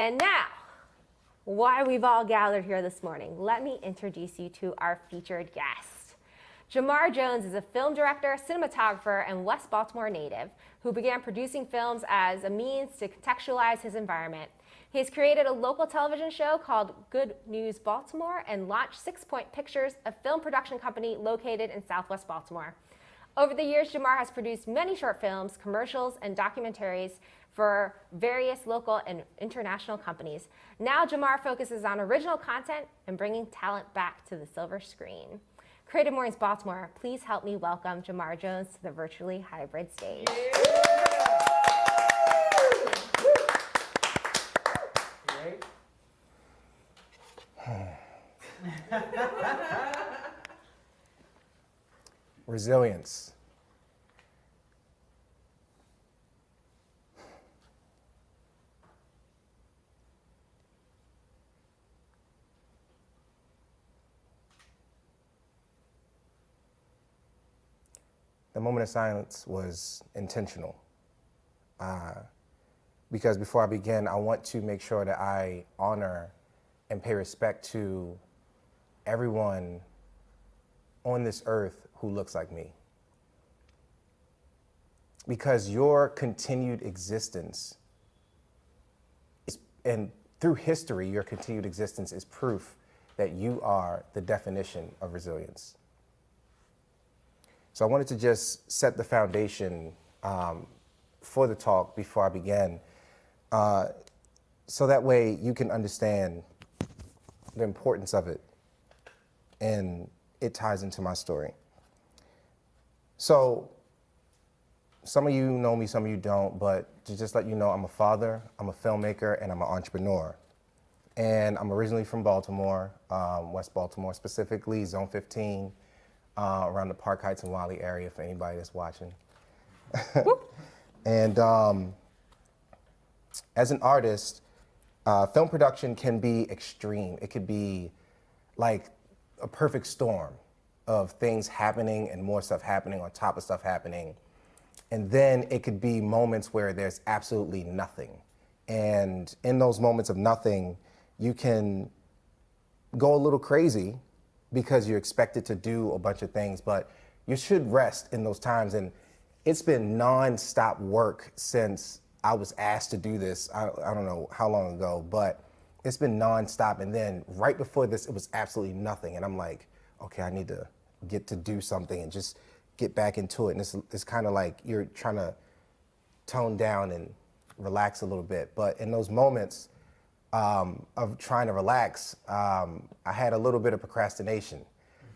And now, why we've all gathered here this morning, let me introduce you to our featured guest. JaMar Jones is a film director, cinematographer, and West Baltimore native who began producing films as a means to contextualize his environment. He has created a local television show called Good News Baltimore and launched 6 Point Pictures, a film production company located in Southwest Baltimore. Over the years, JaMar has produced many short films, commercials, and documentaries for various local and international companies. Now JaMar focuses on original content and bringing talent back to the silver screen. Creative Mornings Baltimore, please help me welcome JaMar Jones to the virtually hybrid stage. Resilience. The moment of silence was intentional because before I begin, I want to make sure that I honor and pay respect to everyone on this earth who looks like me. Because your continued existence and through history, your continued existence is proof that you are the definition of resilience. So I wanted to just set the foundation for the talk before I begin, so that way you can understand the importance of it and it ties into my story. So some of you know me, some of you don't, but to just let you know, I'm a father, I'm a filmmaker, and I'm an entrepreneur. And I'm originally from Baltimore, West Baltimore, specifically Zone 15, around the Park Heights and Wally area for anybody that's watching. And as an artist, film production can be extreme. It could be like a perfect storm of things happening and more stuff happening on top of stuff happening. And then it could be moments where there's absolutely nothing. And in those moments of nothing, you can go a little crazy because you're expected to do a bunch of things, but you should rest in those times. And it's been non-stop work since I was asked to do this. I don't know how long ago, but it's been non-stop. And then right before this, it was absolutely nothing. And I'm like, okay, I need to get to do something and just get back into it. And it's kind of like you're trying to tone down and relax a little bit. But in those moments of trying to relax, I had a little bit of procrastination.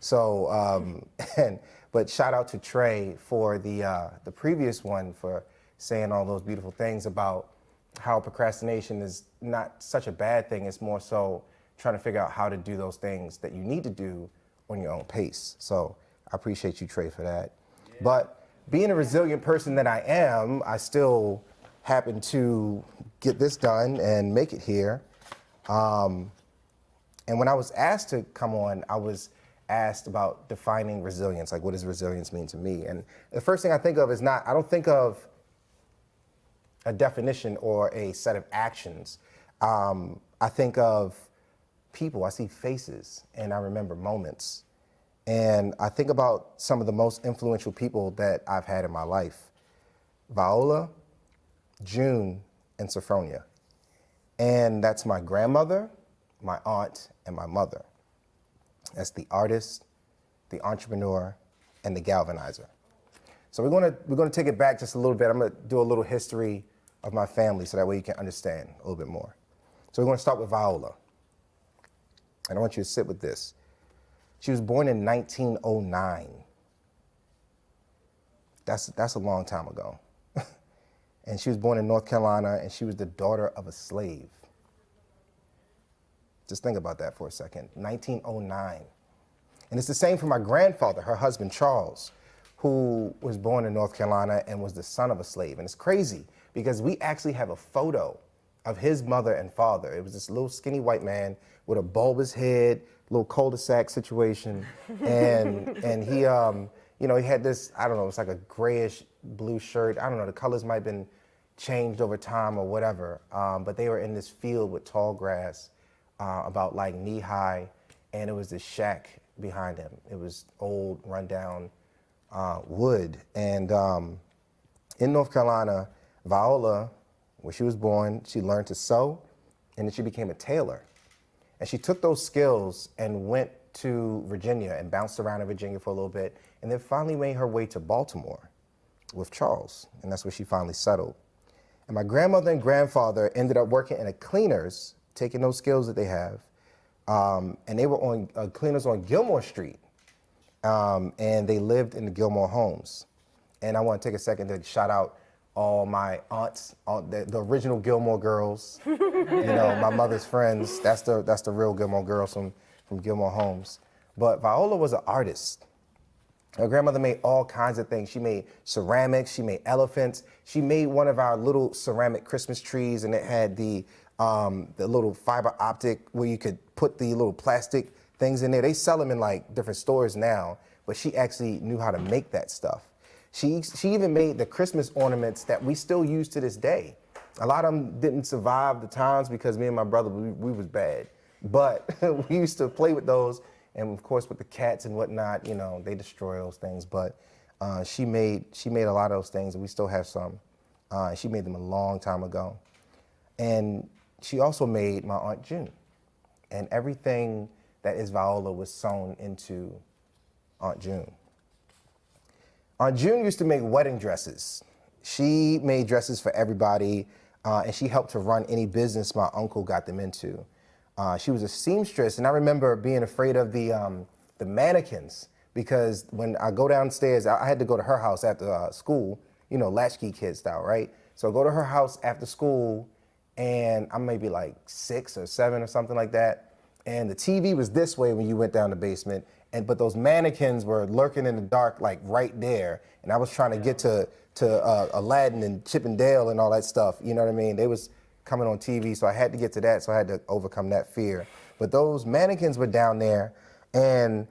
So, but shout out to Trey for the previous one for saying all those beautiful things about how procrastination is not such a bad thing. It's more so trying to figure out how to do those things that you need to do on your own pace. So I appreciate you, Trey, for that. Yeah. But being a resilient person that I am, I still happen to get this done and make it here. And when I was asked to come on, I was asked about defining resilience. Like, what does resilience mean to me? And the first thing I think of is I don't think of a definition or a set of actions. I think of people, I see faces, and I remember moments. And I think about some of the most influential people that I've had in my life: Viola, June, and Sophronia. And that's my grandmother, my aunt, and my mother. That's the artist, the entrepreneur, and the galvanizer. So we're gonna take it back just a little bit. I'm gonna do a little history of my family so that way you can understand a little bit more. So we're gonna start with Viola. And I want you to sit with this. She was born in 1909. That's a long time ago. And she was born in North Carolina, and she was the daughter of a slave. Just think about that for a second, 1909. And it's the same for my grandfather, her husband, Charles, who was born in North Carolina and was the son of a slave. And it's crazy because we actually have a photo of his mother and father. It was this little skinny white man with a bulbous head, little cul-de-sac situation. And he, he had this, I don't know, it's like a grayish blue shirt. I don't know, the colors might have been, changed over time or whatever. But they were in this field with tall grass, about like knee high, and it was this shack behind him. It was old, rundown wood. And in North Carolina, Viola, where she was born, she learned to sew, and then she became a tailor. And she took those skills and went to Virginia and bounced around in Virginia for a little bit, and then finally made her way to Baltimore with Charles, and that's where she finally settled. And my grandmother and grandfather ended up working in a cleaners, taking those skills that they have, and they were on cleaners on Gilmore Street, and they lived in the Gilmore homes. And I want to take a second to shout out all my aunts, the original Gilmore girls, my mother's friends. That's the real Gilmore girls from Gilmore homes. But Viola was an artist. Her grandmother made all kinds of things. She made ceramics, she made elephants. She made one of our little ceramic Christmas trees, and it had the little fiber optic where you could put the little plastic things in there. They sell them in like different stores now, but she actually knew how to make that stuff. She even made the Christmas ornaments that we still use to this day. A lot of them didn't survive the times because me and my brother, we was bad. But we used to play with those, and of course with the cats and whatnot, they destroy those things. But she made a lot of those things, and we still have some. She made them a long time ago. And she also made my Aunt June. And everything that is Viola was sewn into Aunt June. Aunt June used to make wedding dresses. She made dresses for everybody, and she helped to run any business my uncle got them into. She was a seamstress, and I remember being afraid of the mannequins, because when I go downstairs, I had to go to her house after school, latchkey kid style, right? So I go to her house after school, and I'm maybe like 6 or 7 or something like that, and the TV was this way when you went down the basement, but those mannequins were lurking in the dark, like right there, and I was trying to get to Aladdin and Chip and Dale and all that stuff, you know what I mean? They was coming on TV, so I had to get to that, so I had to overcome that fear. But those mannequins were down there, and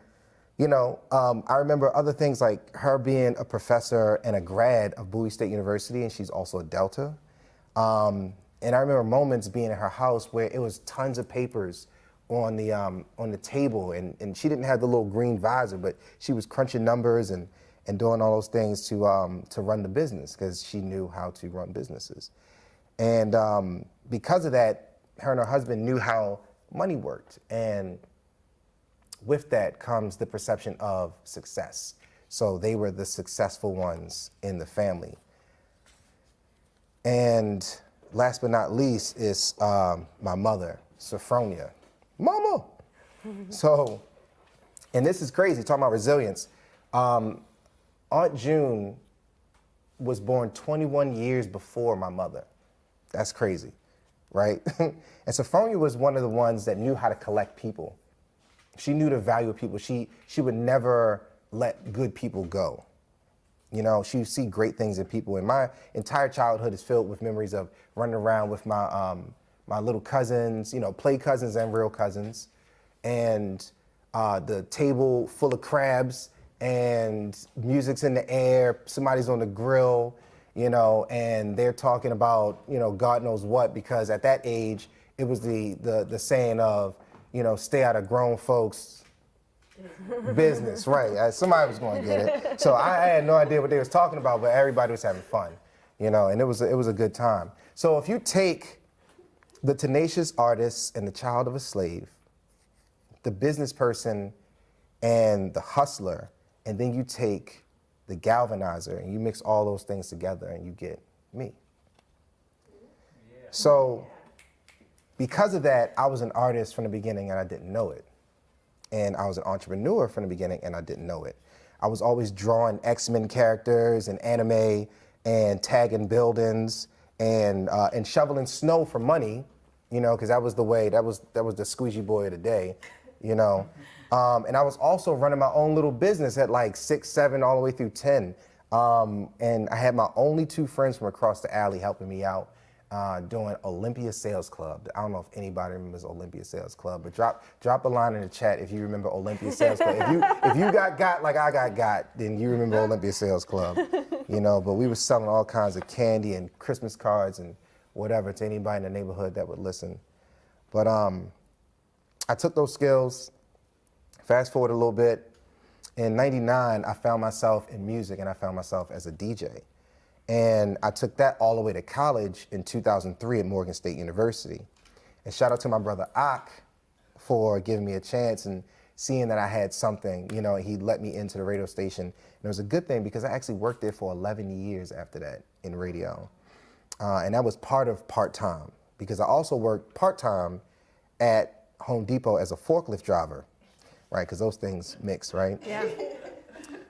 I remember other things like her being a professor and a grad of Bowie State University, and she's also a Delta. And I remember moments being in her house where it was tons of papers on the table, and she didn't have the little green visor, but she was crunching numbers and doing all those things to run the business, because she knew how to run businesses. And because of that, her and her husband knew how money worked, and with that comes the perception of success. So they were the successful ones in the family. And last but not least is my mother, Sophronia. Mama! So, and this is crazy, talking about resilience. Aunt June was born 21 years before my mother. That's crazy, right? And Sophronia was one of the ones that knew how to collect people. She knew the value of people. She would never let good people go. She would see great things in people. And my entire childhood is filled with memories of running around with my little cousins, play cousins and real cousins, and the table full of crabs, and music's in the air, somebody's on the grill, and they're talking about, God knows what, because at that age, it was the saying of, stay out of grown folks' business, right? Somebody was going to get it. So I had no idea what they was talking about, but everybody was having fun, and it was a good time. So if you take the tenacious artist and the child of a slave, the business person and the hustler, and then you take the galvanizer and you mix all those things together and you get me. Yeah. So because of that, I was an artist from the beginning and I didn't know it. And I was an entrepreneur from the beginning and I didn't know it. I was always drawing X-Men characters and anime and tagging buildings and shoveling snow for money, because that was the way, that was the squeegee boy of the day, And I was also running my own little business at like 6, 7, all the way through 10. And I had my only 2 friends from across the alley helping me out. doing Olympia Sales Club. I don't know if anybody remembers Olympia Sales Club, but drop a line in the chat if you remember Olympia Sales Club. If you got like I got, then you remember Olympia Sales Club. You know, but we were selling all kinds of candy and Christmas cards and whatever to anybody in the neighborhood that would listen. But I took those skills, fast forward a little bit. In '99, I found myself in music and I found myself as a DJ. And I took that all the way to college in 2003 at Morgan State University. And shout out to my brother Ak for giving me a chance and seeing that I had something, you know, he let me into the radio station. And it was a good thing because I actually worked there for 11 years after that in radio. And that was part of part-time because I also worked part-time at Home Depot as a forklift driver, right? Because those things mix, right? Yeah.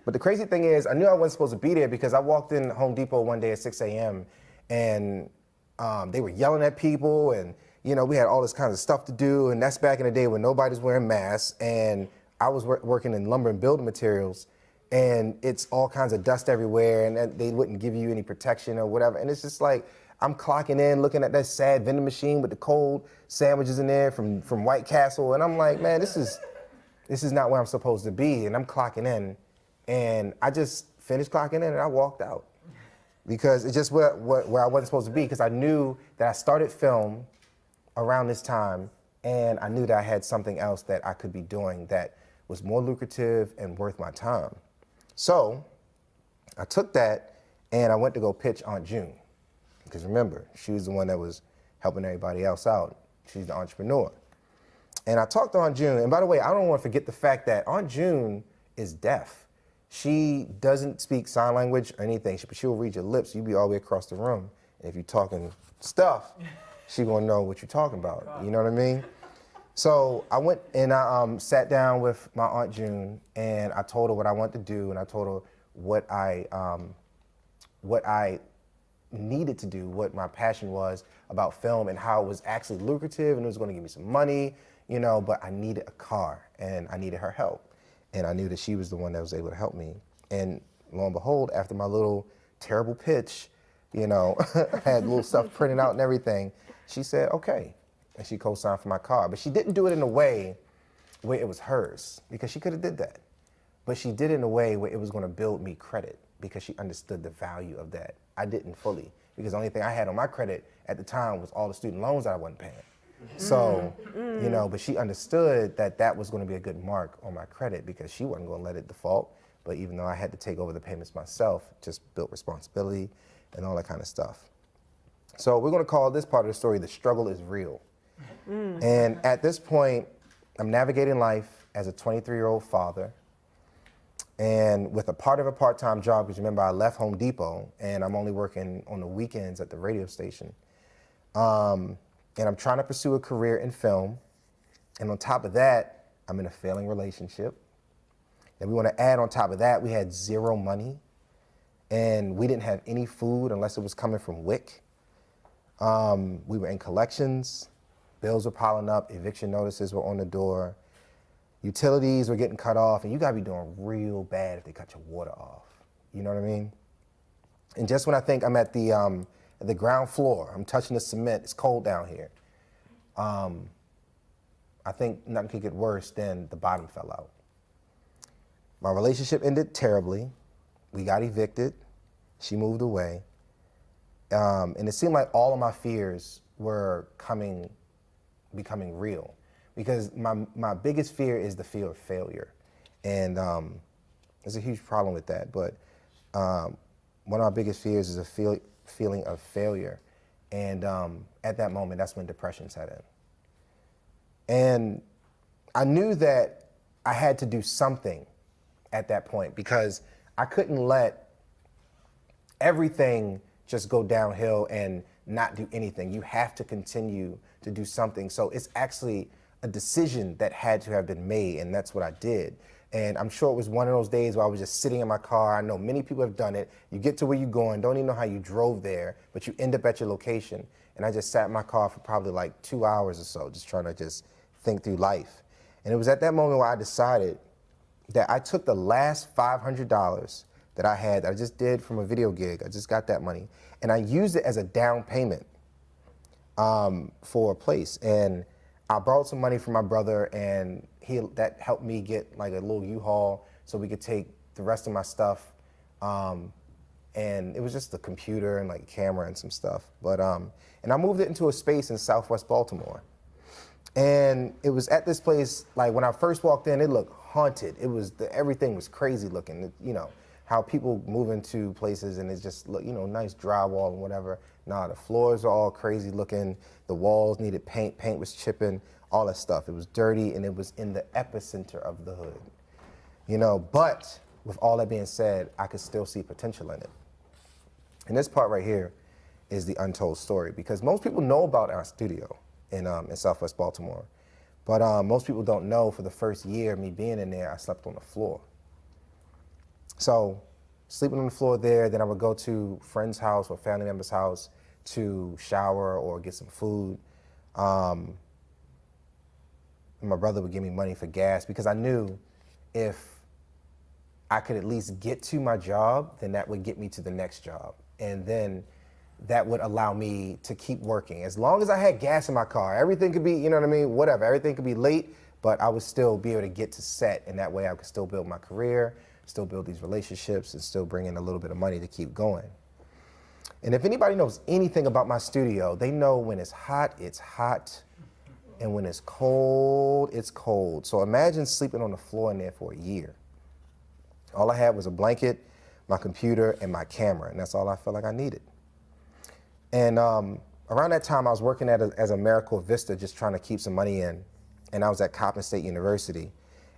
But the crazy thing is, I knew I wasn't supposed to be there because I walked in Home Depot one day at 6 a.m. and they were yelling at people and, you know, we had all this kind of stuff to do, and that's back in the day when nobody's wearing masks, and I was working in lumber and building materials, and it's all kinds of dust everywhere, and they wouldn't give you any protection or whatever, and it's just like, I'm clocking in, looking at that sad vending machine with the cold sandwiches in there from White Castle, and I'm like, man, this is not where I'm supposed to be, and I'm clocking in. And I just finished clocking in and I walked out because it's just where I wasn't supposed to be, because I knew that I started film around this time and I knew that I had something else that I could be doing that was more lucrative and worth my time. So I took that and I went to go pitch Aunt June, because remember, she was the one that was helping everybody else out. She's the entrepreneur. And I talked to Aunt June, and by the way, I don't want to forget the fact that Aunt June is deaf. She doesn't speak sign language or anything, but she'll read your lips. You'll be all the way across the room. And if you're talking stuff, she gonna know what you're talking about. You know what I mean? So I went and I sat down with my Aunt June, and I told her what I wanted to do, and I told her what I needed to do, what my passion was about film, and how it was actually lucrative, and it was gonna give me some money, you know, but I needed a car, and I needed her help. And I knew that she was the one that was able to help me. And lo and behold, after my little terrible pitch, you know, I had little stuff printed out and everything, she said, okay. And she co-signed for my car. But she didn't do it in a way where it was hers, because she could have did that. But she did it in a way where it was gonna build me credit, because she understood the value of that. I didn't fully, because the only thing I had on my credit at the time was all the student loans that I wasn't paying. So, you know, but she understood that that was going to be a good mark on my credit, because she wasn't going to let it default. But even though I had to take over the payments myself, just built responsibility and all that kind of stuff. So we're going to call this part of the story, The Struggle is Real. And at this point, I'm navigating life as a 23-year-old father and with a part of a part-time job, because remember, I left Home Depot and I'm only working on the weekends at the radio station. And I'm trying to pursue a career in film. And on top of that, I'm in a failing relationship. And we want to add on top of that, we had zero money. And we didn't have any food unless it was coming from WIC. We were in collections. Bills were piling up. Eviction notices were on the door. Utilities were getting cut off. And you got to be doing real bad if they cut your water off. You know what I mean? And just when I think I'm at the ground floor, I'm touching the cement, it's cold down here. I think nothing could get worse than the bottom fell out. My relationship ended terribly. We got evicted. She moved away. And it seemed like all of my fears were becoming real. Because my biggest fear is the fear of failure. And there's a huge problem with that. But one of my biggest fears is a feeling of failure. And at that moment, that's when depression set in. And I knew that I had to do something at that point, because I couldn't let everything just go downhill and not do anything. You have to continue to do something. So it's actually a decision that had to have been made, and that's what I did. And I'm sure it was one of those days where I was just sitting in my car. I know many people have done it. You get to where you're going, don't even know how you drove there, but you end up at your location. And I just sat in my car for probably like 2 hours or so, just trying to just think through life. And it was at that moment where I decided that I took the last $500 that I had, that I just did from a video gig. I just got that money. And I used it as a down payment for a place. And I borrowed some money from my brother, and that helped me get like a little U-Haul so we could take the rest of my stuff. And it was just a computer and like a camera and some stuff. But and I moved it into a space in Southwest Baltimore. And it was at this place, like when I first walked in, it looked haunted. It was, everything was crazy looking. You know, how people move into places and it's just, you know, nice drywall and whatever. Nah, the floors are all crazy looking. The walls needed paint. Paint was chipping, all that stuff. It was dirty, and it was in the epicenter of the hood. You know, but with all that being said, I could still see potential in it. And this part right here is the untold story, because most people know about our studio in Southwest Baltimore, but most people don't know for the first year me being in there, I slept on the floor. So sleeping on the floor there, then I would go to a friend's house or family member's house to shower or get some food. And my brother would give me money for gas, because I knew if I could at least get to my job, then that would get me to the next job. And then that would allow me to keep working. As long as I had gas in my car, everything could be, you know what I mean, whatever, everything could be late, but I would still be able to get to set, and that way I could still build my career, still build these relationships, and still bring in a little bit of money to keep going. And if anybody knows anything about my studio, they know when it's hot, and when it's cold, it's cold. So imagine sleeping on the floor in there for a year. All I had was a blanket, my computer, and my camera, and that's all I felt like I needed. And around that time, I was working as a Miracle Vista, just trying to keep some money in, and I was at Coppin State University,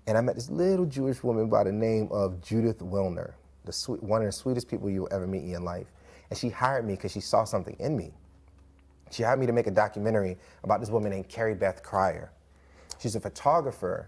and I met this little Jewish woman by the name of Judith Wilner, one of the sweetest people you'll ever meet in your life. And she hired me because she saw something in me. She hired me to make a documentary about this woman named Carrie Beth Cryer. She's a photographer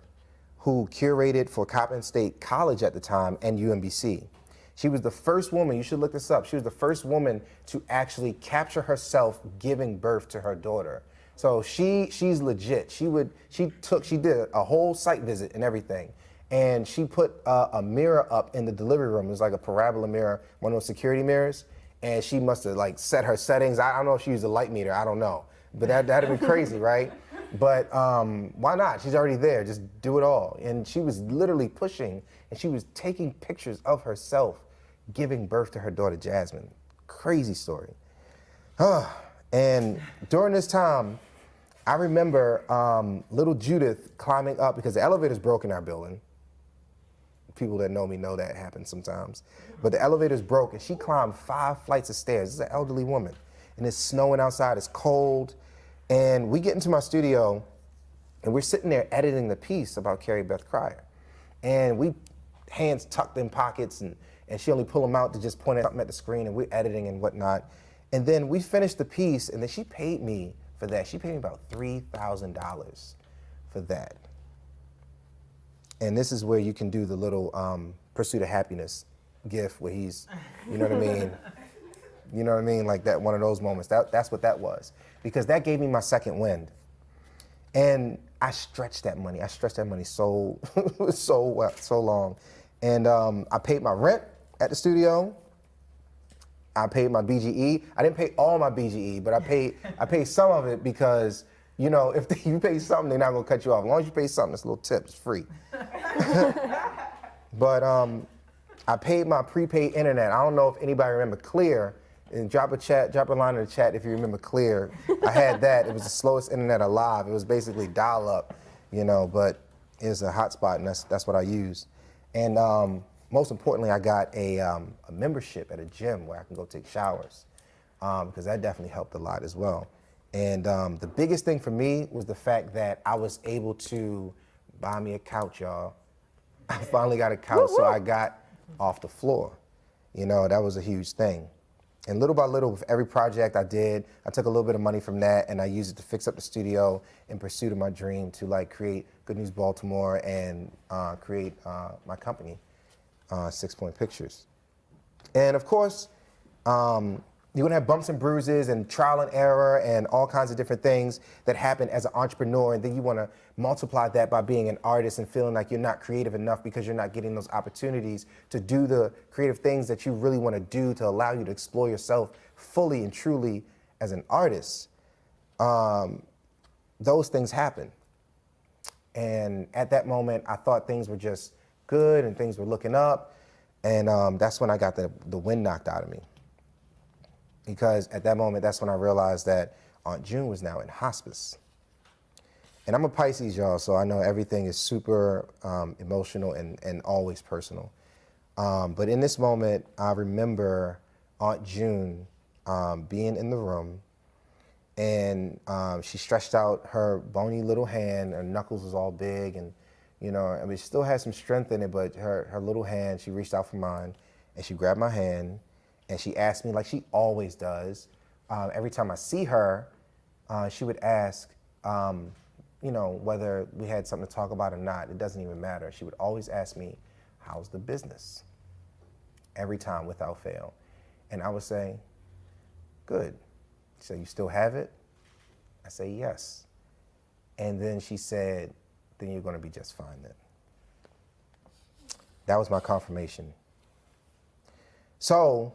who curated for Coppin State College at the time and UMBC. She was the first woman, you should look this up, she was the first woman to actually capture herself giving birth to her daughter. So she's legit. She did a whole site visit and everything. And she put a mirror up in the delivery room. It was like a parabola mirror, one of those security mirrors. And she must have like set her settings. I don't know if she used a light meter, I don't know. But that'd have been crazy, right? But why not? She's already there, just do it all. And she was literally pushing, and she was taking pictures of herself giving birth to her daughter, Jasmine. Crazy story. And during this time, I remember little Judith climbing up, because the elevator's broke in our building. People that know me know that happens sometimes. But the elevator's broke, and she climbed 5 flights of stairs. This is an elderly woman. And it's snowing outside, it's cold. And we get into my studio, and we're sitting there editing the piece about Carrie Beth Cryer. And we, hands tucked in pockets, and she only pull them out to just point at something at the screen, and we're editing and whatnot. And then we finished the piece, and then she paid me for that. She paid me about $3,000 for that. And this is where you can do the little Pursuit of Happiness gif where he's, you know what I mean? You know what I mean? Like that, one of those moments. That's what that was. Because that gave me my second wind. And I stretched that money. I stretched that money so long. And I paid my rent at the studio. I paid my BGE. I didn't pay all my BGE, but I paid some of it, because, you know, if you pay something, they're not gonna cut you off. As long as you pay something, it's a little tip, it's free. But I paid my prepaid internet. I don't know if anybody remember Clear. And drop a line in the chat if you remember Clear. I had that. It was the slowest internet alive. It was basically dial-up, you know, but it's a hotspot, and that's what I used. And most importantly, I got a membership at a gym where I can go take showers, because that definitely helped a lot as well. And the biggest thing for me was the fact that I was able to buy me a couch, y'all. I finally got a couch, so I got off the floor. You know, that was a huge thing. And little by little, with every project I did, I took a little bit of money from that, and I used it to fix up the studio in pursuit of my dream to like create Good News Baltimore and create my company, 6 Point Pictures. And of course, you're gonna have bumps and bruises and trial and error and all kinds of different things that happen as an entrepreneur, and then you wanna multiply that by being an artist and feeling like you're not creative enough because you're not getting those opportunities to do the creative things that you really wanna do to allow you to explore yourself fully and truly as an artist. those things happen. And at that moment, I thought things were just good and things were looking up. And that's when I got the wind knocked out of me. Because at that moment, that's when I realized that Aunt June was now in hospice. And I'm a Pisces, y'all, so I know everything is super emotional and always personal. But in this moment, I remember Aunt June being in the room, and she stretched out her bony little hand. Her knuckles was all big, and I mean, she still had some strength in it, but her little hand, she reached out for mine, and she grabbed my hand, and she asked me, like she always does, every time I see her, she would ask, whether we had something to talk about or not. It doesn't even matter. She would always ask me, how's the business? Every time, without fail. And I would say, good. She said, you still have it? I say, yes. And then she said, then you're going to be just fine then. That was my confirmation. So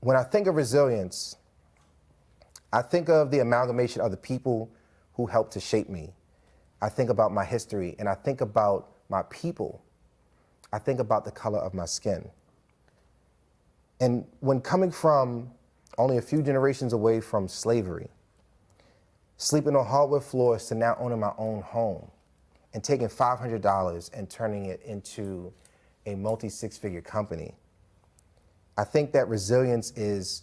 when I think of resilience, I think of the amalgamation of the people who helped to shape me. I think about my history, and I think about my people. I think about the color of my skin. And when coming from only a few generations away from slavery, sleeping on hardwood floors to now owning my own home, and taking $500 and turning it into a multi-six-figure company, I think that resilience is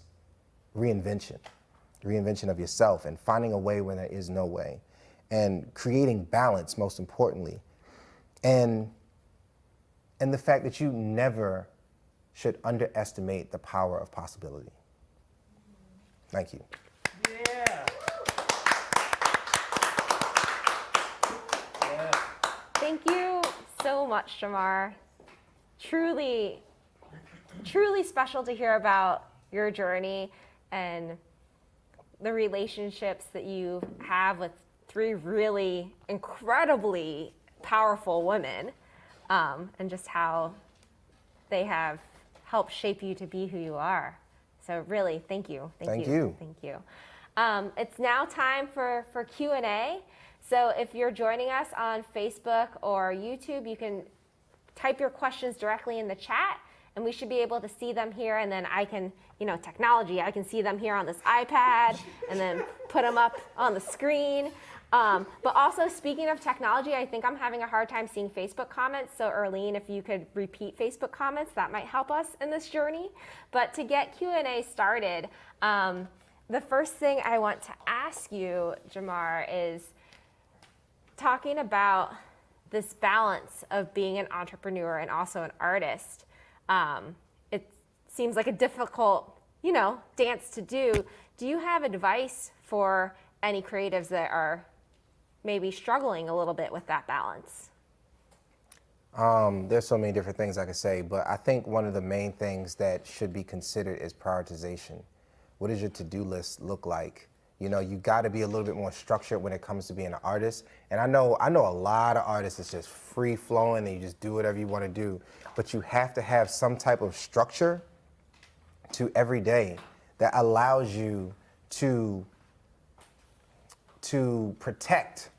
reinvention of yourself and finding a way when there is no way, and creating balance, most importantly, and the fact that you never should underestimate the power of possibility. Thank you. Yeah. Thank you so much, JaMar. Truly, truly special to hear about your journey and the relationships that you have with three really incredibly powerful women, and just how they have helped shape you to be who you are. So really, thank you. Thank you. Thank you. It's now time for Q&A. So if you're joining us on Facebook or YouTube, you can type your questions directly in the chat, and we should be able to see them here, and then I can, technology, I can see them here on this iPad and then put them up on the screen. But also, speaking of technology, I think I'm having a hard time seeing Facebook comments. So Erlene, if you could repeat Facebook comments, that might help us in this journey. But to get Q&A started, the first thing I want to ask you, JaMar, is talking about this balance of being an entrepreneur and also an artist. It seems like a difficult, dance to do. Do you have advice for any creatives that are maybe struggling a little bit with that balance? There's so many different things I could say, but I think one of the main things that should be considered is prioritization. What does your to-do list look like? You got to be a little bit more structured when it comes to being an artist. And I know a lot of artists it's just free flowing and you just do whatever you want to do. But you have to have some type of structure to every day that allows you to protect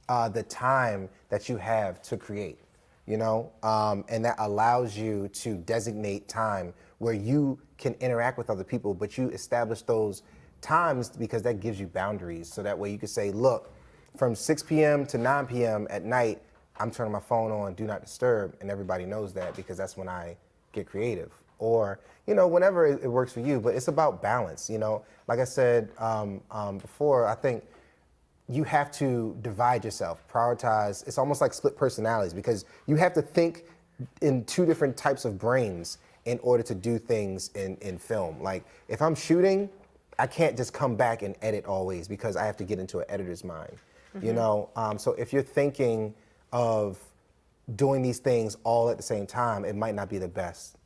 the time that you have to create, and that allows you to designate time where you can interact with other people, but you establish those times because that gives you boundaries. So that way you can say, look, from 6 p.m. to 9 p.m. at night, I'm turning my phone on, do not disturb, and everybody knows that because that's when I get creative. Or, whenever it works for you, but it's about balance, Like I said before, I think you have to divide yourself, prioritize. It's almost like split personalities because you have to think in two different types of brains in order to do things in film. Like if I'm shooting, I can't just come back and edit always because I have to get into an editor's mind, So if you're thinking of doing these things all at the same time, it might not be the best.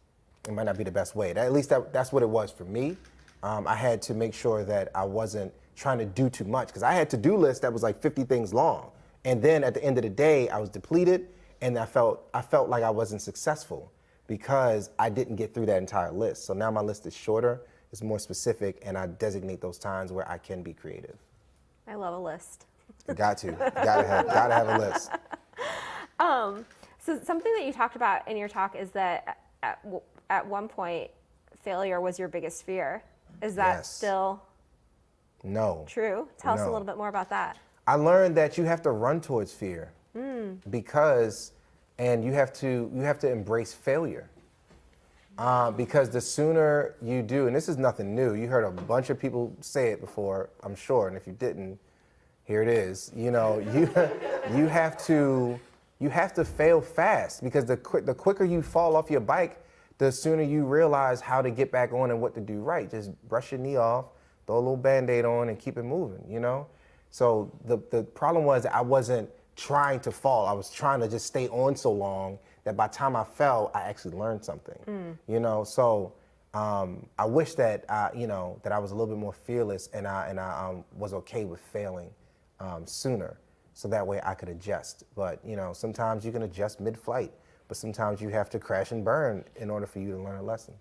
It might not be the best way. At least that's what it was for me. I had to make sure that I wasn't trying to do too much because I had to-do list that was like 50 things long. And then at the end of the day, I was depleted and I felt like I wasn't successful because I didn't get through that entire list. So now my list is shorter, it's more specific, and I designate those times where I can be creative. I love a list. Gotta have a list. So something that you talked about in your talk is that at one point, failure was your biggest fear. Is that Yes. still No. true? Tell us a No. little bit more about that. I learned that you have to run towards fear because, and you have to embrace failure. Because the sooner you do, and this is nothing new, you heard a bunch of people say it before, I'm sure, and if you didn't, here it is. You know, you have to fail fast, because the quicker you fall off your bike, the sooner you realize how to get back on and what to do right. Just brush your knee off, throw a little Band-Aid on, and keep it moving, you know? So the problem was that I wasn't trying to fall. I was trying to just stay on so long that by the time I fell, I actually learned something, you know? So I wish that that I was a little bit more fearless, and I was okay with failing sooner, so that way I could adjust. But you know, sometimes you can adjust mid-flight, but sometimes you have to crash and burn in order for you to learn a lesson.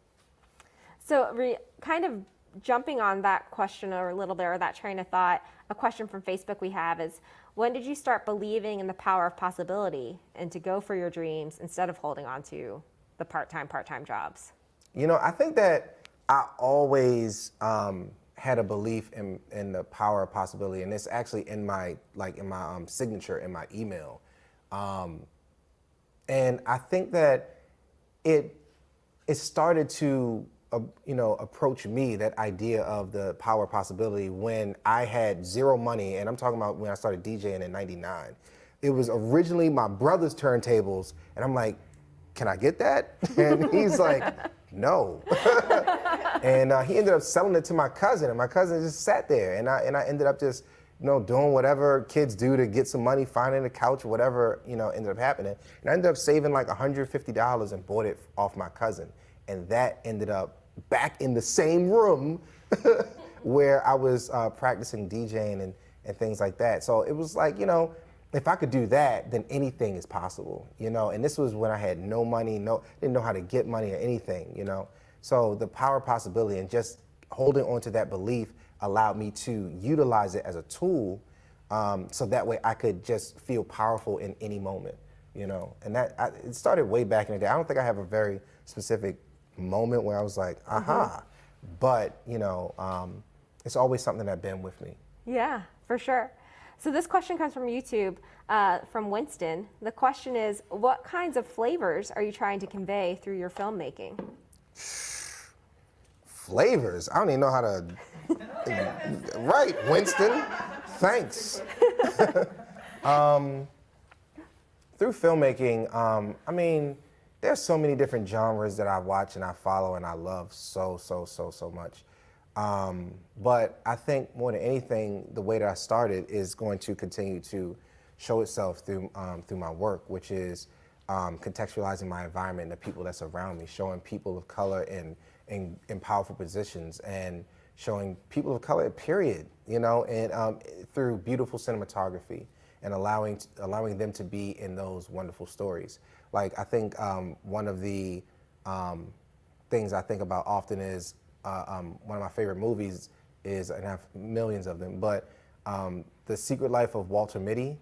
So kind of jumping on that question a little bit, or that train of thought, a question from Facebook we have is, when did you start believing in the power of possibility and to go for your dreams instead of holding on to the part-time jobs? You know, I think that I always had a belief in the power of possibility, and it's actually in my signature in my email. And I think that it started to approach me, that idea of the power of possibility, when I had zero money, and I'm talking about when I started DJing in '99. It was originally my brother's turntables, and I'm like, can I get that? And he's like, no. And he ended up selling it to my cousin, and my cousin just sat there, and I ended up just doing whatever kids do to get some money, finding a couch, whatever ended up happening. And I ended up saving like $150 and bought it off my cousin, and that ended up back in the same room where I was practicing DJing and things like that. So it was like, if I could do that, then anything is possible, and this was when I had no money, didn't know how to get money or anything, So the power of possibility and just holding on to that belief allowed me to utilize it as a tool, so that way I could just feel powerful in any moment, and it started way back in the day. I don't think I have a very specific moment where I was like, aha, but it's always something that's been with me. Yeah, for sure. So this question comes from YouTube, from Winston. The question is, what kinds of flavors are you trying to convey through your filmmaking? Flavors? I don't even know how to. Right, Winston. Thanks. Through filmmaking, I mean, there's so many different genres that I watch and I follow and I love so much. But I think more than anything, the way that I started is going to continue to show itself through my work, which is contextualizing my environment and the people that's around me, showing people of color in powerful positions, and showing people of color, period, and through beautiful cinematography, and allowing them to be in those wonderful stories. Like, I think one of the things I think about often is one of my favorite movies is, and I have millions of them, but The Secret Life of Walter Mitty.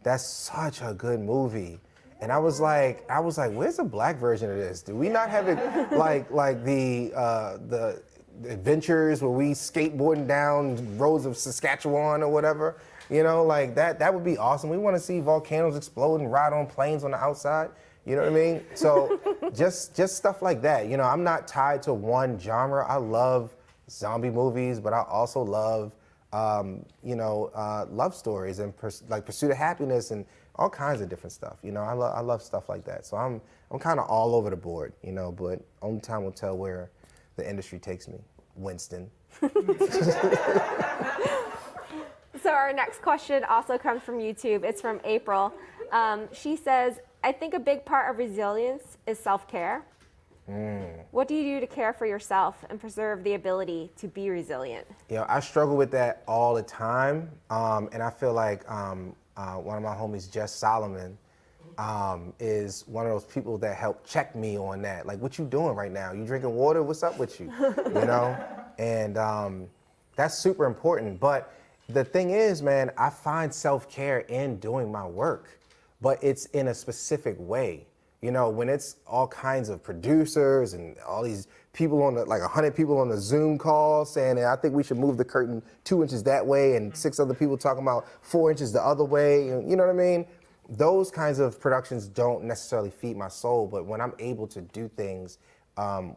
That's such a good movie. And I was like, where's the black version of this? Do we not have it like the adventures where we skateboarding down roads of Saskatchewan or whatever? Like that would be awesome. We want to see volcanoes explode and ride on planes on the outside. You know what I mean? So just stuff like that. I'm not tied to one genre. I love zombie movies, but I also love love stories and Pursuit of Happiness and all kinds of different stuff. I love stuff like that. So I'm kind of all over the board, but only time will tell where the industry takes me. Winston. So our next question also comes from YouTube. It's from April. She says, I think a big part of resilience is self-care. What do you do to care for yourself and preserve the ability to be resilient? I struggle with that all the time. And I feel like one of my homies, Jess Solomon, is one of those people that help check me on that. Like, what you doing right now? You drinking water? What's up with you? And that's super important. But the thing is, man, I find self-care in doing my work, but it's in a specific way. You know, when it's all kinds of producers and all these people on the, like 100 people on the Zoom call saying, I think we should move the curtain 2 inches that way, and 6 other people talking about 4 inches the other way. You know what I mean? Those kinds of productions don't necessarily feed my soul, but when I'm able to do things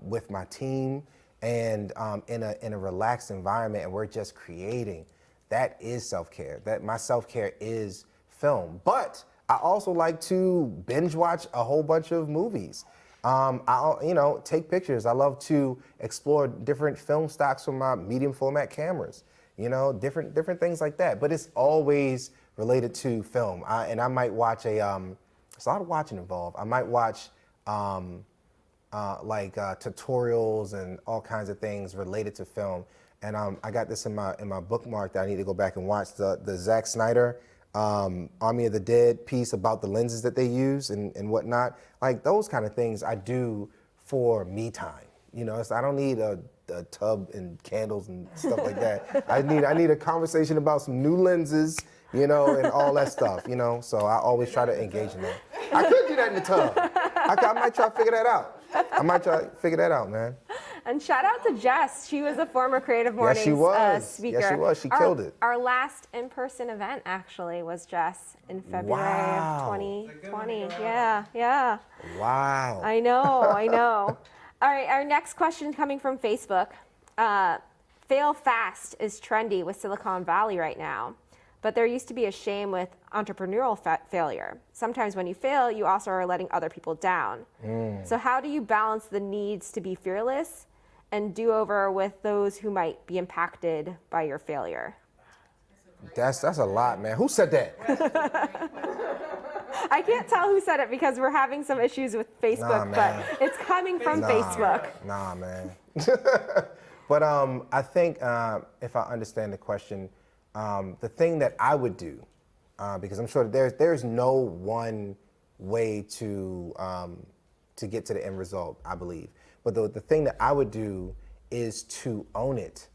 with my team and in a relaxed environment, and we're just creating, that is self-care. That my self-care is film. But I also like to binge watch a whole bunch of movies. I take pictures. I love to explore different film stocks from my medium format cameras. You know, different things like that. But it's always related to film. I might watch there's a lot of watching involved. I might watch tutorials and all kinds of things related to film. And I got this in my bookmark that I need to go back and watch, the Zack Snyder Army of the Dead piece about the lenses that they use and whatnot. Like those kind of things I do for me time. You know, I don't need a tub and candles and stuff like that. I need a conversation about some new lenses, you know, and all that stuff, you know. So I always try to engage in that. I could do that in the tub. I might try to figure that out. Man. And shout out to Jess. She was a former Creative Mornings speaker. Yes, she was. She killed it. Our last in-person event actually was Jess in February of 2020. Yeah. Wow. I know. All right, our next question coming from Facebook. Fail fast is trendy with Silicon Valley right now, but there used to be a shame with entrepreneurial failure. Sometimes when you fail, you also are letting other people down. So how do you balance the needs to be fearless and do over with those who might be impacted by your failure? That's a lot, man. Who said that? I can't tell who said it because we're having some issues with Facebook, but it's coming from Facebook. Nah, man. But I think if I understand the question, the thing that I would do, because I'm sure that there's no one way to get to the end result, I believe. But the thing that I would do is to own it.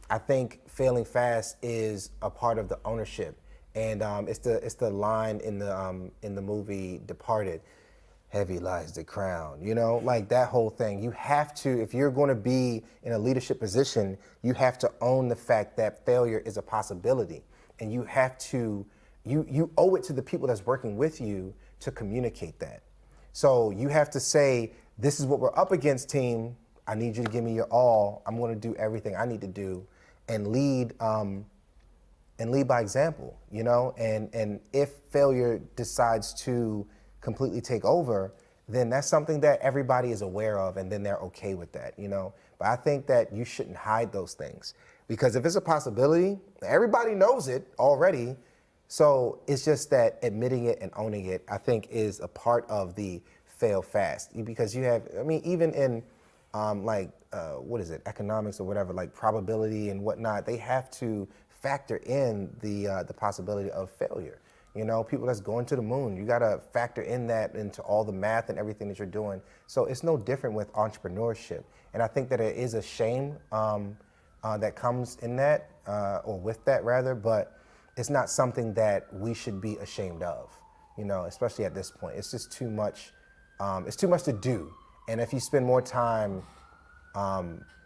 I think failing fast is a part of the ownership, and it's the line in the movie Departed. Heavy lies the crown, you know, like that whole thing. You have to, if you're going to be in a leadership position, you have to own the fact that failure is a possibility, and you have to, you owe it to the people that's working with you to communicate that. So you have to say, this is what we're up against, team. I need you to give me your all. I'm going to do everything I need to do, and lead by example, you know. And if failure decides to completely take over, then that's something that everybody is aware of, and then they're okay with that, you know. But I think that you shouldn't hide those things, because if it's a possibility, everybody knows it already. So it's just that admitting it and owning it, I think, is a part of the fail fast. Because you have, I mean, even in economics or whatever, like probability and whatnot, they have to factor in the possibility of failure. You know, people that's going to the moon, you got to factor in that into all the math and everything that you're doing. So it's no different with entrepreneurship. And I think that it is a shame that comes in that, or with that rather, but it's not something that we should be ashamed of, you know, especially at this point. It's just too much, it's too much to do. And if you spend more time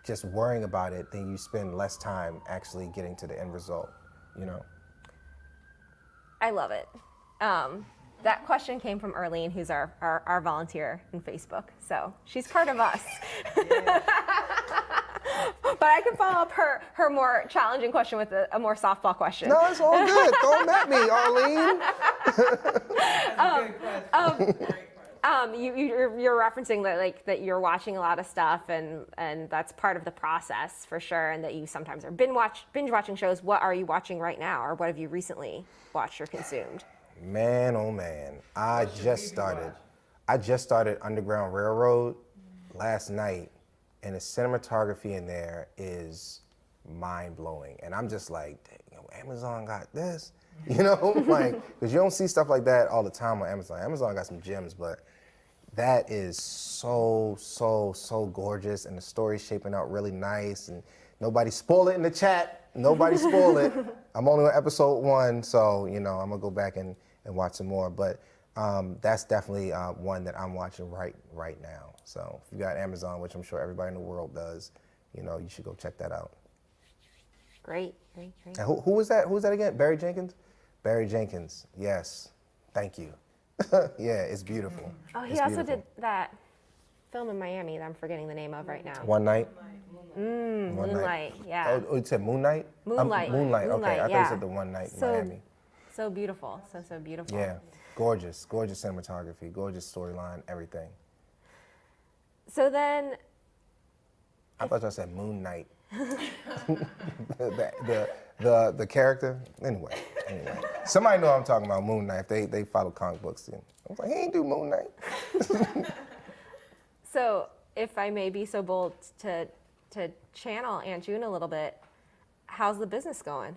just worrying about it, then you spend less time actually getting to the end result, you know. I love it. That question came from Arlene, who's our volunteer in Facebook. So she's part of us. But I can follow up her more challenging question with a more softball question. No, it's all good. Throw them at me, Arlene. You're referencing that you're watching a lot of stuff, and that's part of the process for sure, and that you sometimes are binge watching shows. What are you watching right now, or what have you recently watched or consumed? Man, oh man, I just started Underground Railroad last night, and the cinematography in there is mind-blowing, and I'm just like, dang, Amazon got this, you know, like, because you don't see stuff like that all the time on Amazon. Amazon got some gems, but that is so gorgeous, and the story's shaping out really nice, and Nobody spoil it in the chat. Nobody spoil it. I'm only on episode 1, so I'm gonna go back and watch some more. But that's definitely one that I'm watching right now. So if you got Amazon, which I'm sure everybody in the world does, you should go check that out. Great. And who was that? Who was that again? Barry Jenkins? Barry Jenkins. Yes. Thank you. Yeah, it's beautiful. Oh, he also did that film in Miami that I'm forgetting the name of right now. One Night? Moonlight, yeah. Oh, you said Moonlight? Moonlight. Moonlight, okay. I thought yeah. you said the One Night in Miami. So beautiful, so beautiful. Yeah, gorgeous cinematography, gorgeous storyline, everything. So then... I thought y'all said Moon Knight. the character? Anyway. Somebody know what I'm talking about, Moon Knight. They follow comic books. I was like, he ain't do Moon Knight. So, if I may be so bold to channel Aunt June a little bit, how's the business going?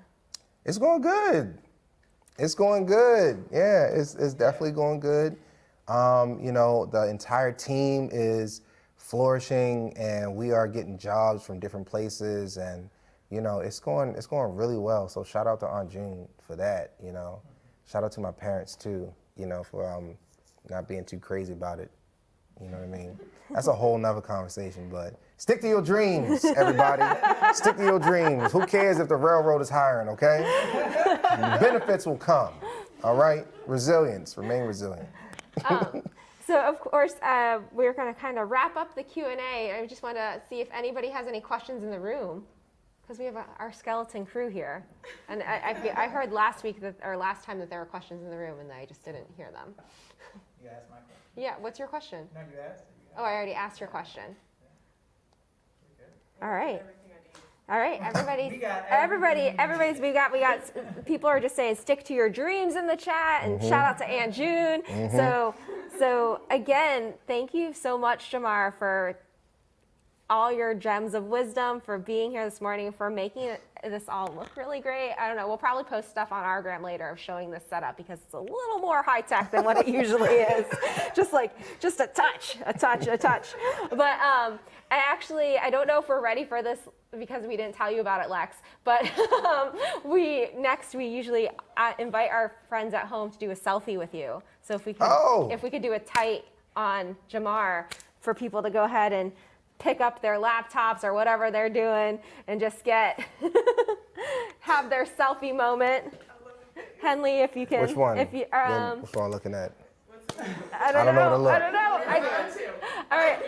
It's going good. It's going good. Yeah, it's definitely going good. The entire team is flourishing, and we are getting jobs from different places, and it's going really well. So shout out to Aunt June for that. Shout out to my parents too. For not being too crazy about it. You know what I mean? That's a whole nother conversation, but stick to your dreams, everybody. Stick to your dreams. Who cares if the railroad is hiring, okay? Benefits will come, all right? Resilience, remain resilient. So, of course, we're going to kind of wrap up the Q&A. I just want to see if anybody has any questions in the room, because we have our skeleton crew here. And I heard last time that there were questions in the room, and I just didn't hear them. You asked my question. Yeah, what's your question? No, you asked. Oh, I already asked your question. Yeah. All right. All right, everybody. We got everybody's. We got. People are just saying, stick to your dreams in the chat, and shout out to Aunt June. So again, thank you so much, JaMar, for all your gems of wisdom, for being here this morning, for making this all look really great. I don't know. We'll probably post stuff on our gram later of showing this setup because it's a little more high tech than what it usually is. Just a touch. But I don't know if we're ready for this because we didn't tell you about it, Lex. But we usually invite our friends at home to do a selfie with you. So if we could do a tight on JaMar for people to go ahead and pick up their laptops or whatever they're doing and just have their selfie moment. Henley, if you can. Which one? If you, which one I'm looking at? I don't know. Where to look. I don't know. All right.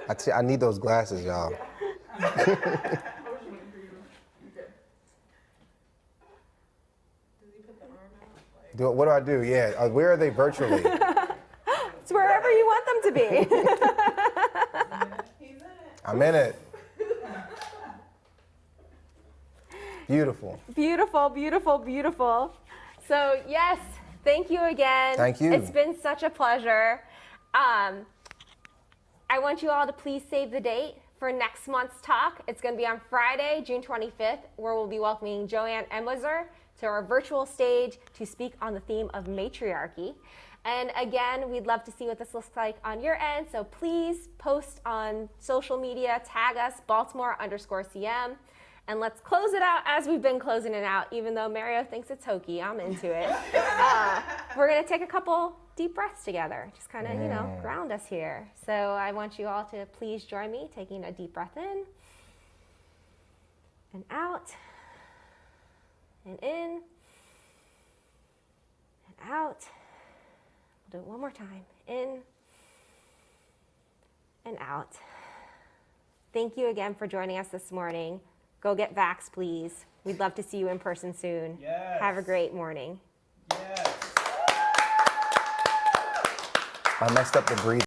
Okay. I need those glasses, y'all. What do I do? Yeah. Where are they virtually? It's wherever you want them to be. I'm in it. Beautiful. Beautiful. So yes, thank you again. Thank you. It's been such a pleasure. I want you all to please save the date for next month's talk. It's going to be on Friday, June 25th, where we'll be welcoming Joanne Emwiser to our virtual stage to speak on the theme of matriarchy. And again, we'd love to see what this looks like on your end. So please post on social media, tag us, Baltimore_CM. And let's close it out as we've been closing it out, even though Mario thinks it's hokey. I'm into it. We're going to take a couple deep breaths together. Just kind of, ground us here. So I want you all to please join me, taking a deep breath in and out and in and out. Do it one more time. In and out. Thank you again for joining us this morning. Go get vaxxed, please. We'd love to see you in person soon. Yes. Have a great morning. Yes. I messed up the breathing.